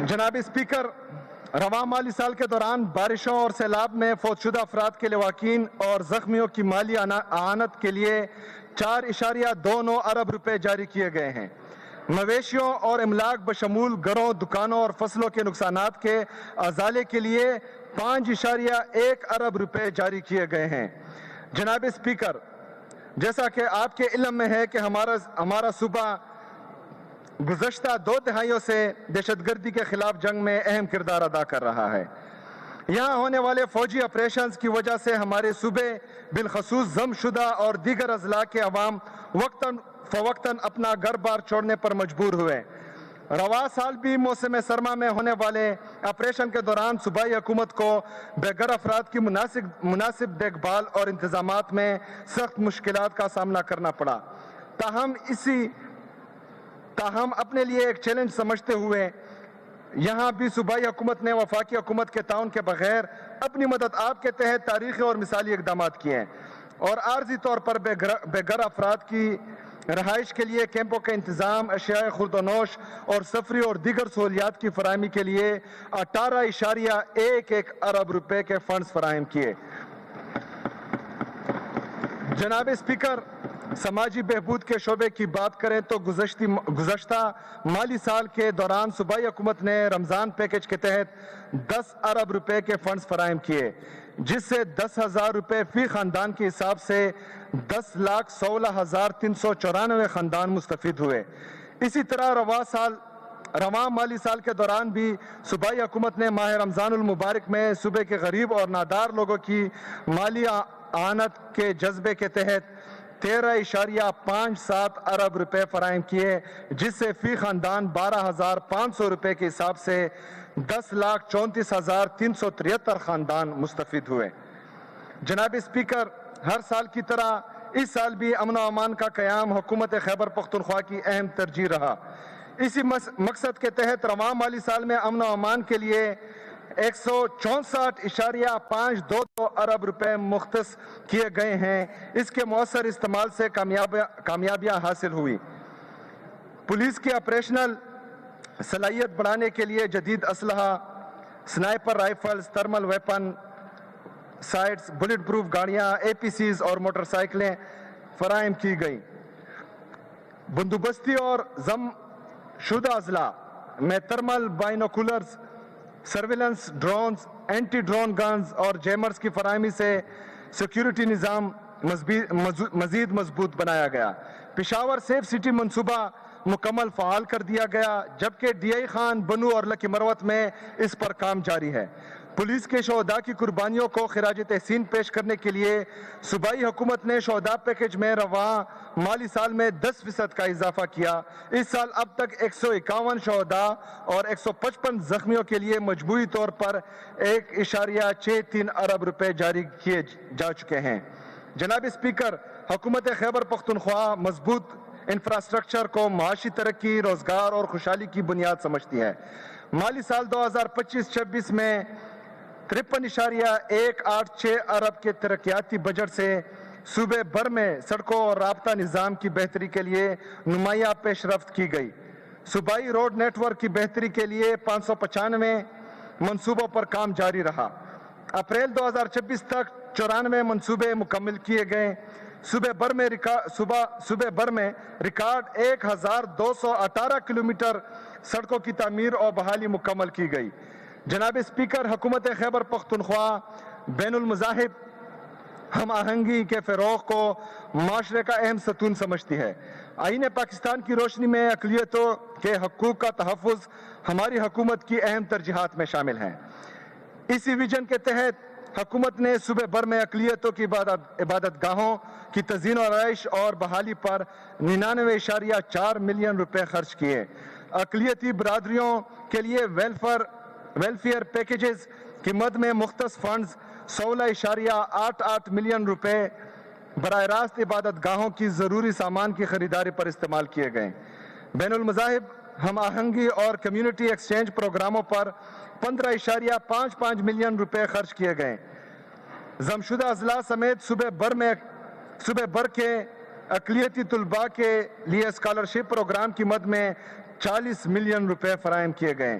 جناب اسپیکر، رواں مالی سال کے دوران بارشوں اور سیلاب میں فوت شدہ افراد کے لواحقین اور زخمیوں کی مالی اعانت کے لیے 4.29 ارب روپے جاری کیے گئے ہیں۔ مویشیوں اور املاک بشمول گھروں، دکانوں اور فصلوں کے نقصانات کے ازالے کے لیے 5.1 ارب روپے جاری کیے گئے ہیں۔ جناب اسپیکر، جیسا کہ آپ کے علم میں ہے کہ ہمارا صوبہ گزشتہ 2 دہائیوں سے دہشت گردی کے خلاف جنگ میں اہم کردار ادا کر رہا ہے۔ یہاں ہونے والے فوجی آپریشنز کی وجہ سے ہمارے صوبے بالخصوص ضم شدہ اور دیگر اضلاع کے عوام وقتاً فوقتاً اپنا گھر بار چھوڑنے پر مجبور ہوئے۔ رواں سال بھی موسم سرما میں ہونے والے آپریشن کے دوران صوبائی حکومت کو بے گھر افراد کی مناسب دیکھ بھال اور انتظامات میں سخت مشکلات کا سامنا کرنا پڑا۔ تاہم اپنے لیے ایک چیلنج سمجھتے ہوئے یہاں بھی صوبائی حکومت نے وفاقی حکومت کے تعاون کے بغیر اپنی مدد آپ کے تحت تاریخی اور مثالی اقدامات کیے ہیں اور عارضی طور پر بے گھر افراد کی رہائش کے لیے کیمپوں کا انتظام، اشیاء خورد و نوش اور سفری اور دیگر سہولیات کی فراہمی کے لیے 18.11 ارب روپے کے فنڈز فراہم کیے۔ جناب اسپیکر، سماجی بہبود کے شعبے کی بات کریں تو گزشتہ مالی سال کے دوران صوبائی حکومت نے رمضان پیکج کے تحت 10 ارب روپے کے فنڈز فراہم کیے، جس سے 10,000 روپے فی خاندان کے حساب سے 10,16,394 خاندان مستفید ہوئے۔ اسی طرح رواں مالی سال کے دوران بھی صوبائی حکومت نے ماہ رمضان المبارک میں صوبے کے غریب اور نادار لوگوں کی مالی اعانت کے جذبے کے تحت 13.57 ارب روپے فراہم کیے، جس سے فی خاندان 12,500 روپے کے حساب سے 10,34,373 خاندان مستفید ہوئے۔ جناب اسپیکر، ہر سال کی طرح اس سال بھی امن و امان کا قیام حکومت خیبر پختونخوا کی اہم ترجیح رہا۔ اسی مقصد کے تحت رواں مالی سال میں امن و امان کے لیے 164.522 ارب روپے مختص کیے گئے ہیں۔ اس کے مؤثر استعمال سے کامیابیاں حاصل ہوئی۔ پولیس کی آپریشنل صلاحیت بڑھانے کے لیے جدید اسلحہ، sniper rifles, thermal weapon sights, bullet proof گاڑیاں، APCs اور موٹر سائیکلیں فراہم کی گئیں۔ بندوبستی اور ضم شدہ اضلاع میں thermal binoculars, surveillance drones, anti drone guns اور جیمرز کی فراہمی سے سیکیورٹی نظام مزید مضبوط بنایا گیا۔ پشاور سیف سٹی منصوبہ مکمل فعال کر دیا گیا، جبکہ DI خان، بنو اور لکی مروت میں اس پر کام جاری ہے۔ پولیس کے شہداء کی قربانیوں کو خراج تحسین پیش کرنے کے لیے صوبائی حکومت نے شہداء پیکج میں رواں مالی سال میں 10% کا اضافہ کیا۔ اس سال اب تک 151 شہداء اور 155 زخمیوں کے لیے مجموعی طور پر 1.63 ارب روپے جاری کیے جا چکے ہیں۔ جناب اسپیکر، حکومت خیبر پختونخوا مضبوط انفراسٹرکچر کو معاشی ترقی، روزگار اور خوشحالی کی بنیاد سمجھتی ہے۔ مالی سال 2025-26 میں 53.186 ارب کے ترقیاتی بجٹ سے صوبے بھر میں سڑکوں اور رابطہ نظام کی بہتری کے لیے نمایاں پیش رفت کی گئی۔ صوبائی روڈ نیٹ ورک کی بہتری کے لیے 595 منصوبوں پر کام جاری رہا۔ اپریل 2026 تک 94 منصوبے مکمل کیے گئے۔ صوبے بھر میں ریکارڈ 1,218 کلومیٹر سڑکوں کی تعمیر اور بحالی مکمل کی گئی۔ جناب اسپیکر، حکومت خیبر پختونخوا بین المذاہب ہم آہنگی کے فروغ کو معاشرے کا اہم ستون سمجھتی ہے۔ آئین پاکستان کی روشنی میں اقلیتوں کے حقوق کا تحفظ ہماری حکومت کی اہم ترجیحات میں شامل ہیں۔ اسی ویژن کے تحت حکومت نے صوبے بھر میں اقلیتوں کی عبادت گاہوں کی تزئین و آرائش اور بحالی پر 99.4 ملین روپے خرچ کیے۔ اقلیتی برادریوں کے لیے ویلفیئر پیکیجز کی مد میں مختص فنڈز 16.88 ملین روپے براہ راست عبادت گاہوں کی ضروری سامان کی خریداری پر استعمال کیے گئے۔ بین المذاہب ہم آہنگی اور کمیونٹی ایکسچینج پروگراموں پر 15.55 ملین روپے خرچ کیے گئے۔ ضمشدہ اضلاع سمیت صوبے بھر کے اقلیتی طلباء کے لیے اسکالرشپ پروگرام کی مد میں 40 ملین روپے فراہم کیے گئے۔